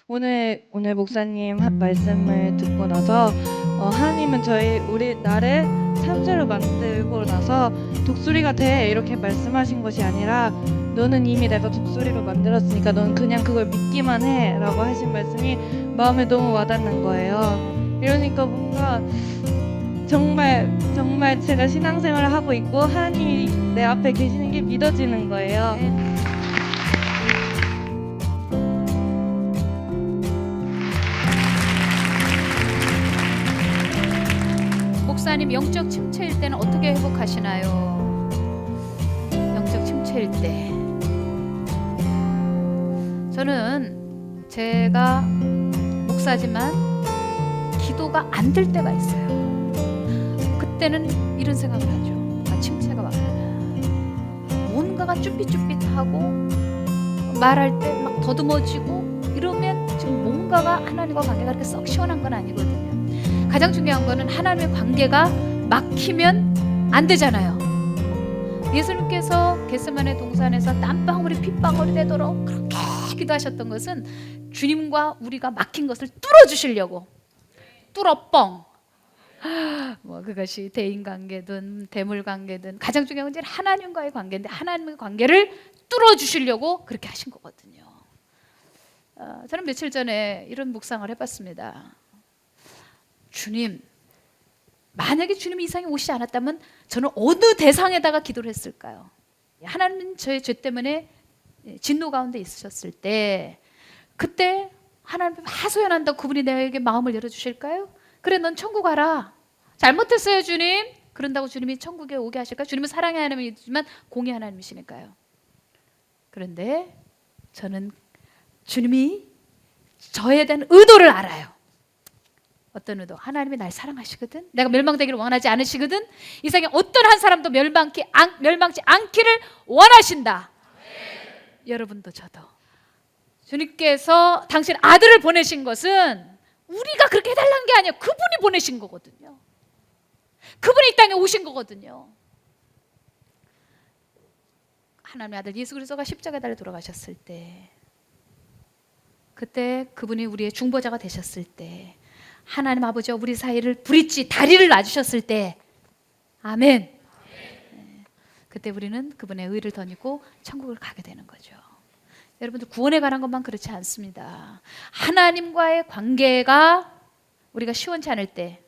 오늘 목사님 말씀을 듣고 나서 하나님은 우리 나를 참새로 만들고 나서 독수리가 돼 이렇게 말씀하신 것이 아니라 너는 이미 내가 독수리로 만들었으니까 넌 그냥 그걸 믿기만 해라고 하신 말씀이 마음에 너무 와닿는 거예요. 이러니까 뭔가 정말 제가 신앙생활을 하고 있고 하나님이 내 앞에 계시는 게 믿어지는 거예요. 목사님, 영적 침체일 때는 어떻게 회복하시나요? 영적 침체일 때 저는 제가 목사지만 기도가 안 될 때가 있어요. 그때는 이런 생각을 하죠. 침체가 왔구나. 뭔가가 쭈삣쭈삣하고 말할 때 막 더듬어지고 이러면 지금 뭔가가 하나님과 관계가 그렇게 썩 시원한 건 아니거든요. 가장 중요한 거는 하나님의 관계가 막히면 안 되잖아요. 예수님께서 겟세마네 동산에서 땀방울이 핏방울이 되도록 그렇게 기도하셨던 것은 주님과 우리가 막힌 것을 뚫어주시려고. 뚫어뻥. 뭐 그것이 대인관계든 대물관계든 가장 중요한 건 하나님과의 관계인데 하나님의 관계를 뚫어주시려고 그렇게 하신 거거든요. 저는 며칠 전에 이런 묵상을 해봤습니다. 주님, 만약에 주님이 이 세상에 오시지 않았다면 저는 어느 대상에다가 기도를 했을까요? 하나님은 저의 죄 때문에 진노 가운데 있으셨을 때 그때 하나님 하소연한다고 그분이 내게 마음을 열어주실까요? 그래, 넌 천국 가라. 잘못했어요, 주님. 그런다고 주님이 천국에 오게 하실까요? 주님은 사랑의 하나님이지만 공의 하나님이시니까요. 그런데 저는 주님이 저에 대한 의도를 알아요. 어떤 의도? 하나님이 날 사랑하시거든. 내가 멸망되기를 원하지 않으시거든. 이 세상에 어떤 한 사람도 멸망치 않기를 원하신다. 여러분도 저도. 주님께서 당신 아들을 보내신 것은 우리가 그렇게 해달라는 게 아니에요. 그분이 보내신 거거든요. 그분이 이 땅에 오신 거거든요. 하나님의 아들 예수 그리스도가 십자가에 달려 돌아가셨을 때, 그때 그분이 우리의 중보자가 되셨을 때, 하나님 아버지와 우리 사이를 브릿지 다리를 놔주셨을 때, 아멘. 그때 우리는 그분의 의를 덧입고 천국을 가게 되는 거죠. 여러분들, 구원에 관한 것만 그렇지 않습니다. 하나님과의 관계가 우리가 시원치 않을 때,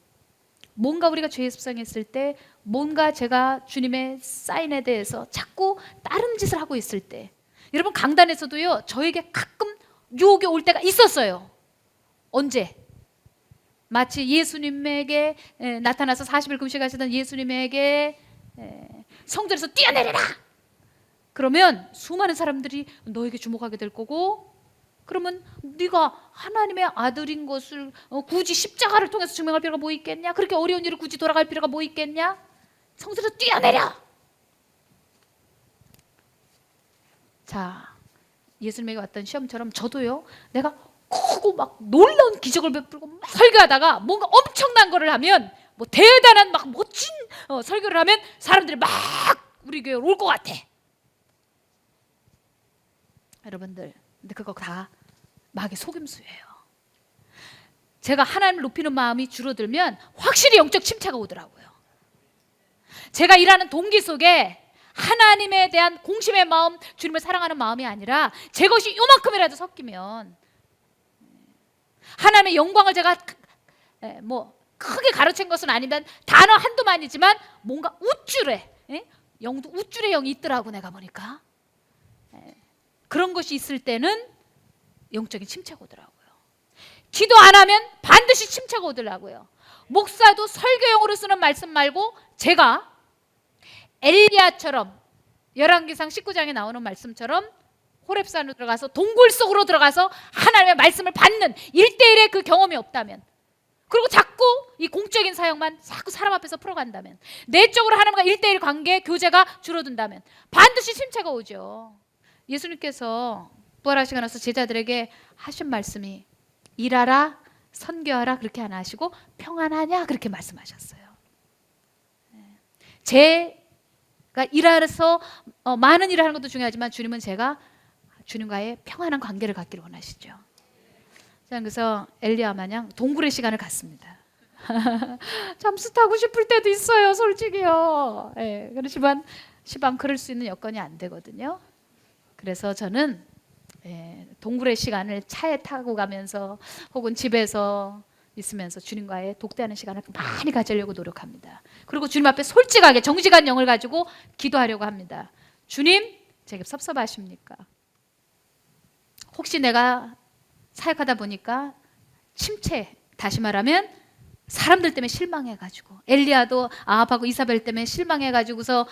뭔가 우리가 죄의 습성이 있을 때, 뭔가 제가 주님의 사인에 대해서 자꾸 다른 짓을 하고 있을 때, 여러분 강단에서도요 저에게 가끔 유혹이 올 때가 있었어요. 언제? 마치 예수님에게 나타나서 40일 금식하시던 예수님에게 성전에서 뛰어내려라! 그러면 수많은 사람들이 너에게 주목하게 될 거고, 그러면 네가 하나님의 아들인 것을 굳이 십자가를 통해서 증명할 필요가 뭐 있겠냐? 그렇게 어려운 일을 굳이 돌아갈 필요가 뭐 있겠냐? 성전에서 뛰어내려! 자, 예수님에게 왔던 시험처럼 저도요, 내가 크고 막 놀라운 기적을 베풀고 막 설교하다가 뭔가 엄청난 거를 하면, 뭐 대단한 막 멋진 설교를 하면 사람들이 막 우리 교회로 올 것 같아. 여러분들, 근데 그거 다 마귀 속임수예요. 제가 하나님을 높이는 마음이 줄어들면 확실히 영적 침체가 오더라고요. 제가 일하는 동기 속에 하나님에 대한 공심의 마음, 주님을 사랑하는 마음이 아니라 제 것이 요만큼이라도 섞이면, 하나님의 영광을 제가 뭐 크게 가르친 것은 아니면 단어 한두만이지만 뭔가 우쭐해, 영도 우쭐의 영이 있더라고. 내가 보니까 그런 것이 있을 때는 영적인 침체가 오더라고요. 기도 안 하면 반드시 침체가 오더라고요. 목사도 설교용으로 쓰는 말씀 말고 제가 엘리야처럼 열왕기상 19장에 나오는 말씀처럼 호렙산으로 들어가서 동굴 속으로 들어가서 하나님의 말씀을 받는 1대1의 그 경험이 없다면, 그리고 자꾸 이 공적인 사역만 자꾸 사람 앞에서 풀어간다면, 내적으로 하나님과 1대1 관계 교제가 줄어든다면 반드시 침체가 오죠. 예수님께서 부활하시고 나서 제자들에게 하신 말씀이 일하라, 선교하라 그렇게 안 하시고 평안하냐 그렇게 말씀하셨어요. 제가 일하면서 많은 일을 하는 것도 중요하지만 주님은 제가 주님과의 평안한 관계를 갖기를 원하시죠. 저는 그래서 엘리야 마냥 동굴의 시간을 갖습니다. 잠수 타고 싶을 때도 있어요, 솔직히요. 예, 그렇지만 시방 그럴 수 있는 여건이 안 되거든요. 그래서 저는 동굴의 시간을 차에 타고 가면서 혹은 집에서 있으면서 주님과의 독대하는 시간을 많이 가지려고 노력합니다. 그리고 주님 앞에 솔직하게 정직한 영을 가지고 기도하려고 합니다. 주님, 제게 섭섭하십니까? 혹시 내가 사역하다 보니까 침체, 다시 말하면 사람들 때문에 실망해가지고 엘리야도 아합하고 이사벨 때문에 실망해가지고서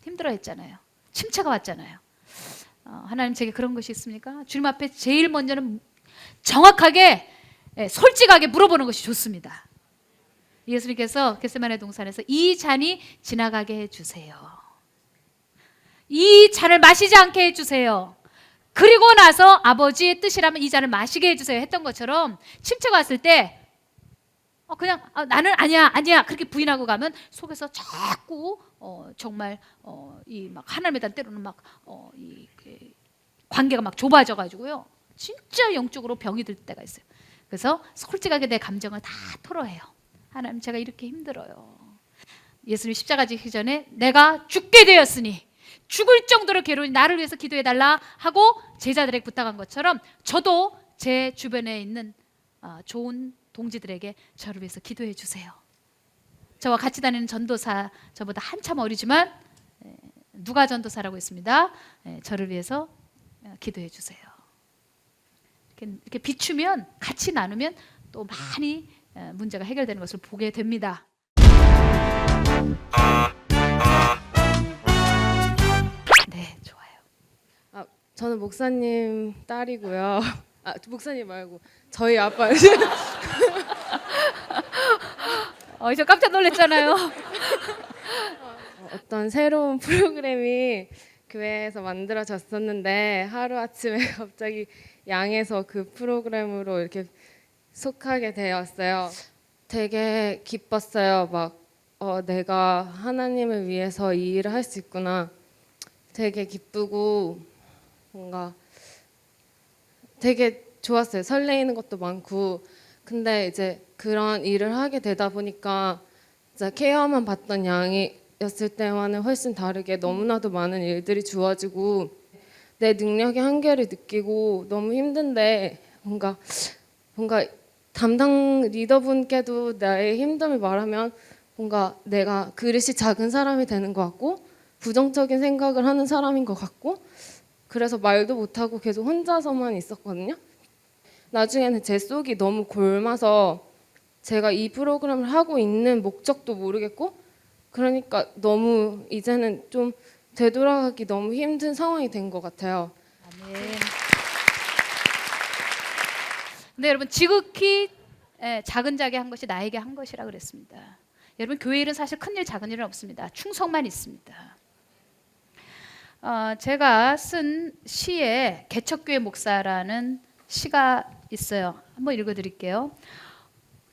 힘들어했잖아요. 침체가 왔잖아요. 하나님 제게 그런 것이 있습니까? 주님 앞에 제일 먼저는 정확하게 솔직하게 물어보는 것이 좋습니다. 예수님께서 겟세마네 동산에서 이 잔이 지나가게 해주세요. 이 잔을 마시지 않게 해주세요. 그리고 나서 아버지의 뜻이라면 이 잔을 마시게 해주세요 했던 것처럼 침체가 왔을 때 그냥 나는 아니야 그렇게 부인하고 가면 속에서 자꾸 정말 이 막 하나님에 대한 때로는 막 이 관계가 막 좁아져 가지고요 진짜 영적으로 병이 들 때가 있어요. 그래서 솔직하게 내 감정을 다 토로해요. 하나님 제가 이렇게 힘들어요. 예수님 십자가 지기 전에 내가 죽게 되었으니 죽을 정도로 괴로우니 나를 위해서 기도해달라 하고 제자들에게 부탁한 것처럼 저도 제 주변에 있는 좋은 동지들에게 저를 위해서 기도해 주세요. 저와 같이 다니는 전도사 저보다 한참 어리지만 누가 전도사라고 했습니다. 저를 위해서 기도해 주세요. 이렇게 비추면 같이 나누면 또 많이 문제가 해결되는 것을 보게 됩니다. 네, 좋아요. 저는 목사님 딸이고요. 목사님 말고 저희 아빠. 저 깜짝 놀랐잖아요. 어떤 새로운 프로그램이 교회에서 만들어졌었는데 하루아침에 갑자기 양에서 그 프로그램으로 이렇게 속하게 되었어요. 되게 기뻤어요. 내가 하나님을 위해서 이 일을 할 수 있구나. 되게 기쁘고 뭔가 되게 좋았어요. 설레이는 것도 많고. 근데 이제 그런 일을 하게 되다 보니까 진짜 케어만 받던 양이었을 때와는 훨씬 다르게 너무나도 많은 일들이 주어지고 내 능력의 한계를 느끼고 너무 힘든데 뭔가 담당 리더분께도 나의 힘듦을 말하면 뭔가 내가 그릇이 작은 사람이 되는 것 같고 부정적인 생각을 하는 사람인 것 같고 그래서 말도 못하고 계속 혼자서만 있었거든요. 나중에는 제 속이 너무 골마서 제가 이 프로그램을 하고 있는 목적도 모르겠고 그러니까 너무 이제는 좀 되돌아가기 너무 힘든 상황이 된 것 같아요. 아멘. 근데 여러분 지극히 작은 자에게 한 것이 나에게 한 것이라 그랬습니다. 여러분 교회 일은 사실 큰일 작은 일은 없습니다. 충성만 있습니다. 제가 쓴 시에 개척교회 목사라는 시가 있어요. 한번 읽어드릴게요.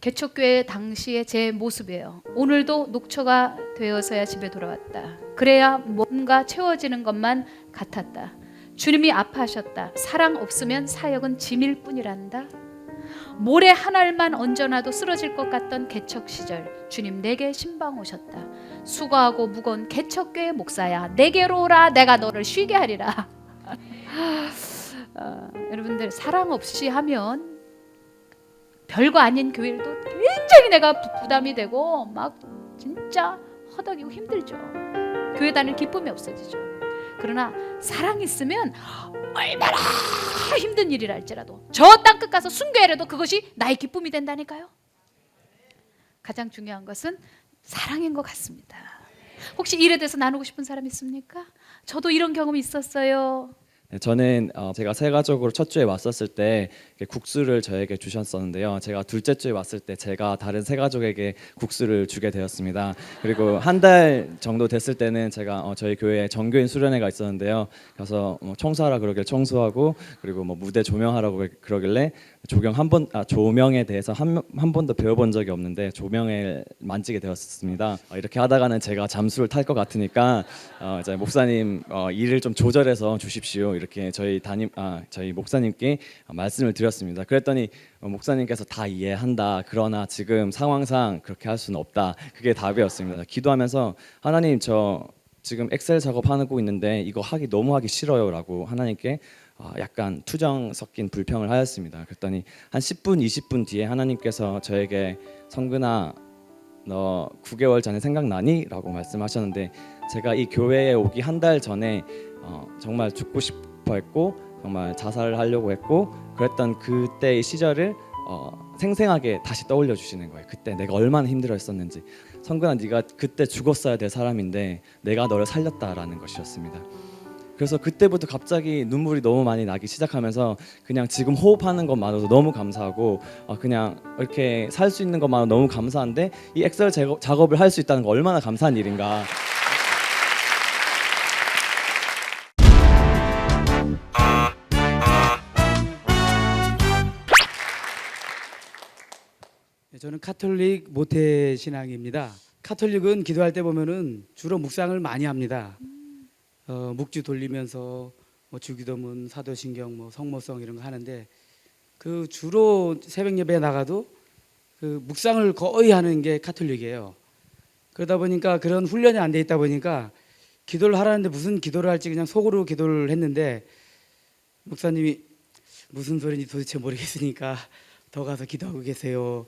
개척교회 당시의 제 모습이에요. 오늘도 녹초가 되어서야 집에 돌아왔다. 그래야 뭔가 채워지는 것만 같았다. 주님이 아파하셨다. 사랑 없으면 사역은 짐일 뿐이란다. 모래 한 알만 얹어놔도 쓰러질 것 같던 개척 시절 주님 내게 신방 오셨다. 수고하고 무거운 개척교회 목사야 내게로 오라 내가 너를 쉬게 하리라. 여러분들 사랑 없이 하면 별거 아닌 교회도 굉장히 내가 부담이 되고 막 진짜 허덕이고 힘들죠. 교회 다닐 기쁨이 없어지죠. 그러나 사랑이 있으면 얼마나 힘든 일이라 할지라도 저 땅끝 가서 순교해라도 그것이 나의 기쁨이 된다니까요. 가장 중요한 것은 사랑인 것 같습니다. 혹시 일에 대해서 나누고 싶은 사람 있습니까? 저도 이런 경험이 있었어요. 네, 저는 제가 새가족으로 첫 주에 왔었을 때 국수를 저에게 주셨었는데요. 제가 둘째 주에 왔을 때 제가 다른 새가족에게 국수를 주게 되었습니다. 그리고 한 달 정도 됐을 때는 제가 저희 교회에 정교인 수련회가 있었는데요. 가서 청소하라 그러길 청소하고 그리고 무대 조명하라고 그러길래 조명에 대해서 한 번도 배워본 적이 없는데 조명에 만지게 되었습니다. 이렇게 하다가는 제가 잠수를 탈 것 같으니까 이제 목사님 일을 좀 조절해서 주십시오. 이렇게 저희 목사님께 말씀을 드렸습니다. 그랬더니 목사님께서 다 이해한다. 그러나 지금 상황상 그렇게 할 수는 없다. 그게 답이었습니다. 기도하면서 하나님 저 지금 엑셀 작업하고 있는데 이거 너무 하기 싫어요라고 하나님께 약간 투정 섞인 불평을 하였습니다. 그랬더니 한 10분, 20분 뒤에 하나님께서 저에게 성근아 너 9개월 전에 생각나니? 라고 말씀하셨는데 제가 이 교회에 오기 한 달 전에 정말 죽고 싶어 했고 정말 자살을 하려고 했고 그랬던 그때의 시절을 생생하게 다시 떠올려 주시는 거예요. 그때 내가 얼마나 힘들어했었는지. 성근아 네가 그때 죽었어야 될 사람인데 내가 너를 살렸다라는 것이었습니다. 그래서 그때부터 갑자기 눈물이 너무 많이 나기 시작하면서 그냥 지금 호흡하는 것만으로도 너무 감사하고 그냥 이렇게 살 수 있는 것만으로 너무 감사한데 이 엑셀 작업을 할 수 있다는 거 얼마나 감사한 일인가. 저는 카톨릭 모태 신앙입니다. 카톨릭은 기도할 때 보면은 주로 묵상을 많이 합니다. 묵주 돌리면서 주기도문, 사도신경, 성모성 이런 거 하는데 그 주로 새벽 예배에 나가도 그 묵상을 거의 하는 게 카톨릭이에요. 그러다 보니까 그런 훈련이 안 돼 있다 보니까 기도를 하라는데 무슨 기도를 할지 그냥 속으로 기도를 했는데 목사님이 무슨 소리인지 도대체 모르겠으니까 더 가서 기도하고 계세요.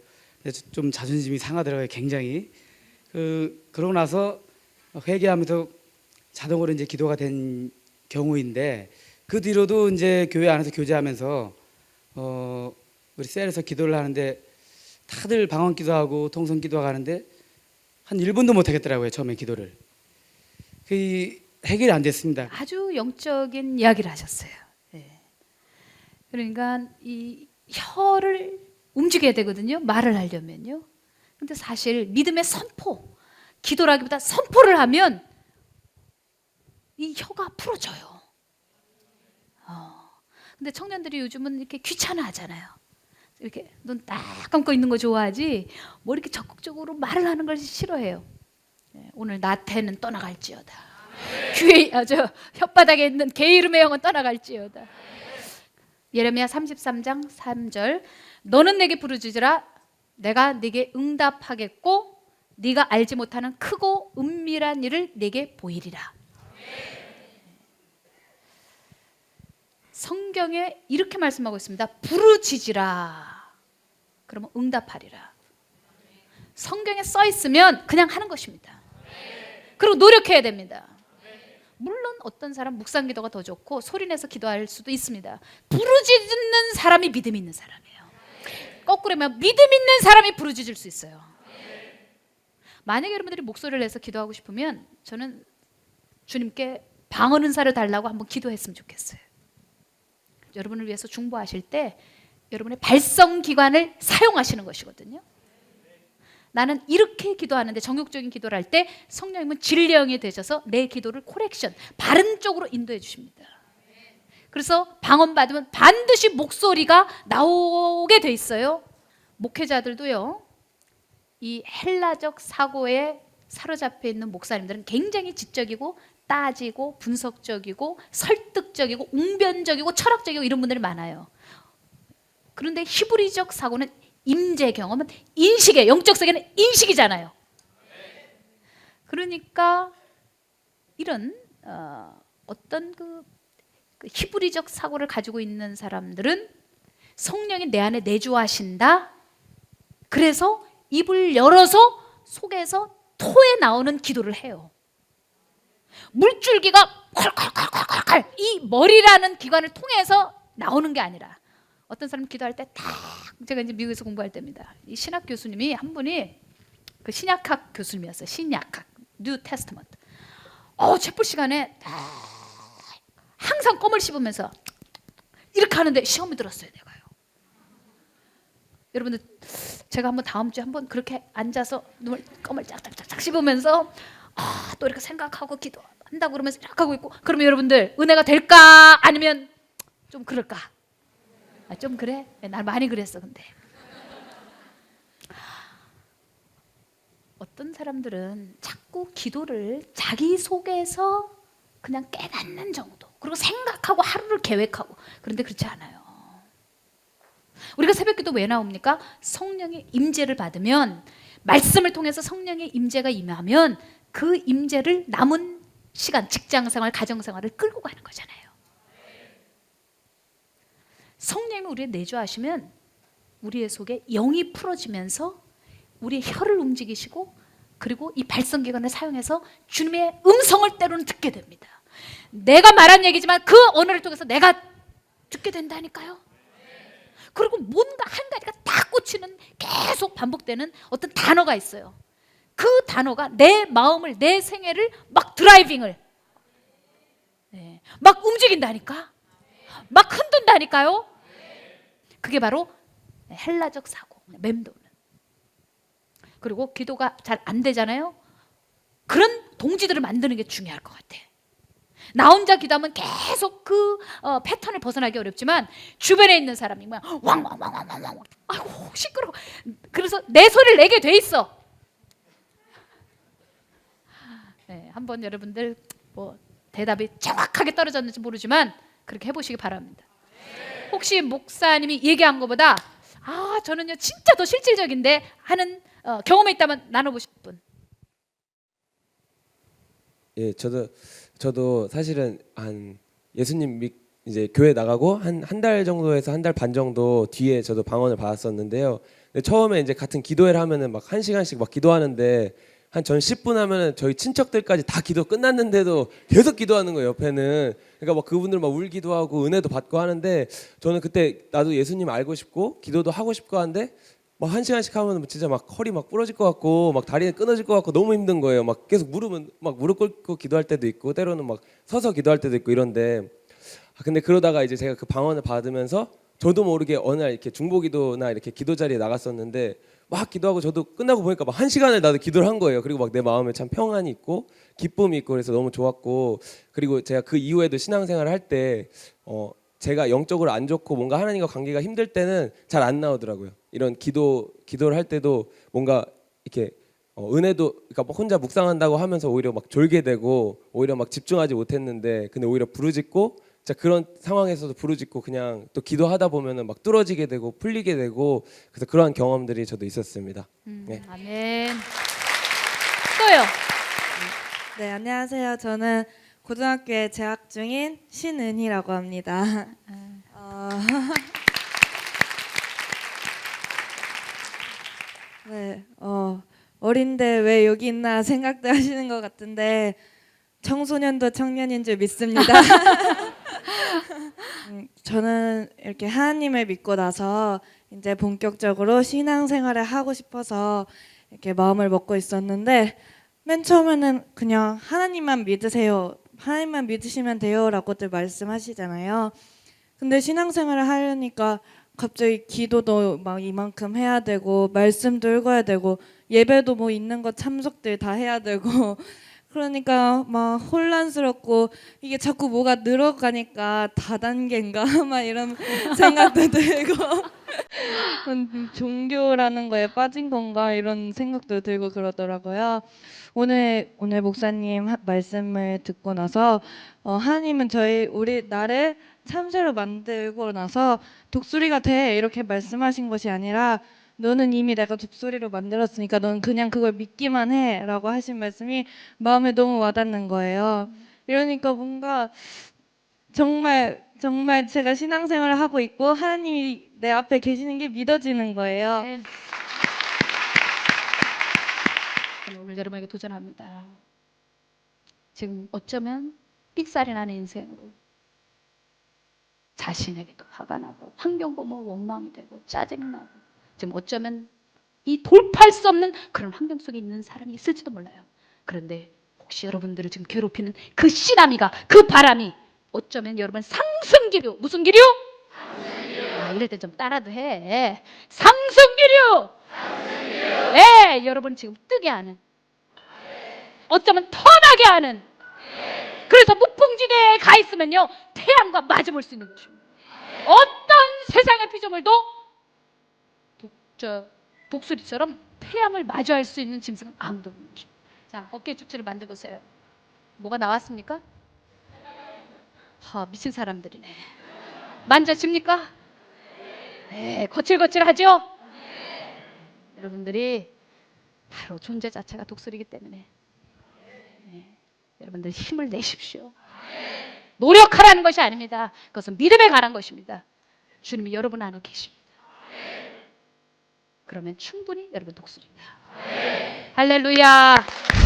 좀 자존심이 상하더라고요, 굉장히. 그러고 나서 회개하면서 자동으로 이제 기도가 된 경우인데 그 뒤로도 이제 교회 안에서 교제하면서 우리 셀에서 기도를 하는데 다들 방언 기도하고 통성 기도하고 하는데 한 1분도 못 하겠더라고요, 처음에 기도를. 해결이 안 됐습니다. 아주 영적인 이야기를 하셨어요. 네. 그러니까 이 혀를 움직여야 되거든요. 말을 하려면요. 근데 사실 믿음의 선포, 기도라기보다 선포를 하면 이 혀가 풀어져요. 근데 청년들이 요즘은 이렇게 귀찮아하잖아요. 이렇게 눈 딱 감고 있는 거 좋아하지 뭐 이렇게 적극적으로 말을 하는 걸 싫어해요. 네, 오늘 나태는 떠나갈지어다. 귀에 혓바닥에 있는 개 이름의 영은 떠나갈지어다. 예레미야 33장 3절 너는 내게 부르짖으라 내가 네게 응답하겠고 네가 알지 못하는 크고 은밀한 일을 네게 보이리라. 성경에 이렇게 말씀하고 있습니다. 부르짖으라 그러면 응답하리라. 성경에 써 있으면 그냥 하는 것입니다. 그리고 노력해야 됩니다. 물론 어떤 사람 묵상기도가 더 좋고 소리내서 기도할 수도 있습니다. 부르짖는 사람이 믿음 있는 사람이에요. 거꾸로 하면 믿음 있는 사람이 부르짖을 수 있어요. 만약에 여러분들이 목소리를 내서 기도하고 싶으면 저는 주님께 방언 은사를 달라고 한번 기도했으면 좋겠어요. 여러분을 위해서 중보하실 때 여러분의 발성기관을 사용하시는 것이거든요. 나는 이렇게 기도하는데 정욕적인 기도를 할 때 성령님은 진령이 되셔서 내 기도를 코렉션, 바른 쪽으로 인도해 주십니다. 그래서 방언 받으면 반드시 목소리가 나오게 돼 있어요. 목회자들도요. 이 헬라적 사고에 사로잡혀 있는 목사님들은 굉장히 지적이고 따지고 분석적이고 설득적이고 웅변적이고 철학적이고 이런 분들이 많아요. 그런데 히브리적 사고는 임재 경험은 인식이에요. 영적 세계는 인식이잖아요. 그러니까 이런 어떤 그 히브리적 사고를 가지고 있는 사람들은 성령이 내 안에 내주하신다. 그래서 입을 열어서 속에서 토에 나오는 기도를 해요. 물줄기가 콸콸콸콸콸 이 머리라는 기관을 통해서 나오는 게 아니라 어떤 사람 기도할 때 딱 제가 이제 미국에서 공부할 때입니다. 이 신학 교수님이 한 분이 그 신약학 교수님이었어요. 신약학, 뉴 테스트먼트. 채플 시간에 항상 껌을 씹으면서 이렇게 하는데 시험이 들었어요, 내가요. 여러분들 제가 한번 다음 주에 한번 그렇게 앉아서 껌을 짝짝짝짝 씹으면서 또 이렇게 생각하고 기도한다고 그러면서 이렇게 하고 있고 그러면 여러분들 은혜가 될까 아니면 좀 그럴까? 좀 그래? 난 많이 그랬어. 근데 어떤 사람들은 자꾸 기도를 자기 속에서 그냥 깨닫는 정도 그리고 생각하고 하루를 계획하고. 그런데 그렇지 않아요. 우리가 새벽기도 왜 나옵니까? 성령의 임재를 받으면, 말씀을 통해서 성령의 임재가 임하면 그 임재를 남은 시간, 직장생활, 가정생활을 끌고 가는 거잖아요. 성령이 우리에 내주하시면 우리의 속에 영이 풀어지면서 우리의 혀를 움직이시고, 그리고 이 발성기관을 사용해서 주님의 음성을 때로는 듣게 됩니다. 내가 말한 얘기지만 그 언어를 통해서 내가 듣게 된다니까요. 그리고 뭔가 한 가지가 딱 꽂히는, 계속 반복되는 어떤 단어가 있어요. 그 단어가 내 마음을, 내 생애를 막 드라이빙을, 막 움직인다니까, 막 흔든다니까요. 그게 바로 헬라적 사고, 맴도는. 그리고 기도가 잘 안 되잖아요. 그런 동지들을 만드는 게 중요할 것 같아. 나 혼자 기도하면 계속 그 패턴을 벗어나기 어렵지만, 주변에 있는 사람이 막 왕왕왕왕왕왕, 아이고 시끄러워. 그래서 내 소리를 내게 돼 있어. 네, 한번 여러분들 뭐 대답이 정확하게 떨어졌는지 모르지만 그렇게 해보시기 바랍니다. 혹시 목사님이 얘기한 것보다 저는요 진짜 더 실질적인데 하는 경험이 있다면 나눠보실 분. 예, 저도 사실은 한 예수님 이제 교회 나가고 한 달 정도에서 한 달 반 정도 뒤에 저도 방언을 받았었는데요. 근데 처음에 이제 같은 기도회를 하면은 막 1시간씩 막 기도하는데, 한 전 10분 하면은 저희 친척들까지 다 기도 끝났는데도 계속 기도하는 거예요, 옆에는. 그러니까 막 그분들 막 울기도 하고 은혜도 받고 하는데, 저는 그때 나도 예수님 알고 싶고 기도도 하고 싶고 하는데, 막 1시간씩 하면 진짜 막 허리 막 부러질 것 같고 막 다리는 끊어질 것 같고 너무 힘든 거예요. 막 계속 무릎 꿇고 기도할 때도 있고, 때로는 막 서서 기도할 때도 있고 이런데, 근데 그러다가 이제 제가 그 방언을 받으면서 저도 모르게 어느 날 이렇게 중보기도나 이렇게 기도 자리에 나갔었는데, 막 기도하고 저도 끝나고 보니까 막 1시간을 나도 기도를 한 거예요. 그리고 막 내 마음에 참 평안이 있고 기쁨이 있고 그래서 너무 좋았고, 그리고 제가 그 이후에도 신앙생활을 할 때 제가 영적으로 안 좋고 뭔가 하나님과 관계가 힘들 때는 잘 안 나오더라고요. 이런 기도를 할 때도 뭔가 이렇게 은혜도, 그러니까 막 혼자 묵상한다고 하면서 오히려 막 졸게 되고 오히려 막 집중하지 못했는데, 근데 오히려 부르짖고, 진짜 그런 상황에서도 부르짖고 그냥 또 기도하다 보면은 막 뚫어지게 되고 풀리게 되고, 그래서 그러한 경험들이 저도 있었습니다. 네. 아멘. 또요. 네, 안녕하세요. 저는 고등학교에 재학 중인 신은희라고 합니다. 네, 어린데 왜 여기 있나 생각도 하시는 것 같은데 청소년도 청년인 줄 믿습니다. 저는 이렇게 하나님을 믿고 나서 이제 본격적으로 신앙생활을 하고 싶어서 이렇게 마음을 먹고 있었는데, 맨 처음에는 그냥 하나님만 믿으세요, 하나님만 믿으시면 돼요라고들 말씀하시잖아요. 근데 신앙생활을 하려니까 갑자기 기도도 막 이만큼 해야 되고, 말씀도 읽어야 되고, 예배도 뭐 있는 거 참석들 다 해야 되고, 그러니까 막 혼란스럽고, 이게 자꾸 뭐가 늘어가니까 다단계인가 막 이런 생각도 들고 종교라는 거에 빠진 건가 이런 생각도 들고 그러더라고요. 오늘 목사님 말씀을 듣고 나서 하나님은 우리 나를 참새로 만들고 나서 독수리가 돼 이렇게 말씀하신 것이 아니라, 너는 이미 내가 독수리로 만들었으니까 넌 그냥 그걸 믿기만 해라고 하신 말씀이 마음에 너무 와닿는 거예요. 이러니까 뭔가 정말 제가 신앙생활을 하고 있고 하나님이 내 앞에 계시는 게 믿어지는 거예요. 오늘 여러분에게 도전합니다. 지금 어쩌면 삑살이 나는 인생으로 자신에게도 화가 나고 환경 보면 원망이 되고 짜증나고, 지금 어쩌면 이 돌파할 수 없는 그런 환경 속에 있는 사람이 있을지도 몰라요. 그런데 혹시 여러분들을 지금 괴롭히는 그 씨라미가, 그 바람이 어쩌면 여러분 상승기류, 무슨 기류? 이럴 때 좀 따라도 해. 상승기류. 네, 여러분 지금 뜨게 하는, 어쩌면 터나게 하는, 그래서 무풍지대에 가 있으면요 태양과 마주볼 수 있는 것입니다. 어떤 세상의 피조물도 독수리처럼 태양을 마주할 수 있는 짐승은 아무도 없는 것입니다. 자, 어깨 축치를 만들어보세요. 뭐가 나왔습니까? 미친 사람들이네. 만져집니까? 네, 거칠거칠하죠? 여러분들이 바로 존재 자체가 독수리이기 때문에 여러분들 힘을 내십시오. 노력하라는 것이 아닙니다. 그것은 믿음에 관한 것입니다. 주님이 여러분 안에 계십니다. 그러면 충분히 여러분 독수리입니다. 할렐루야.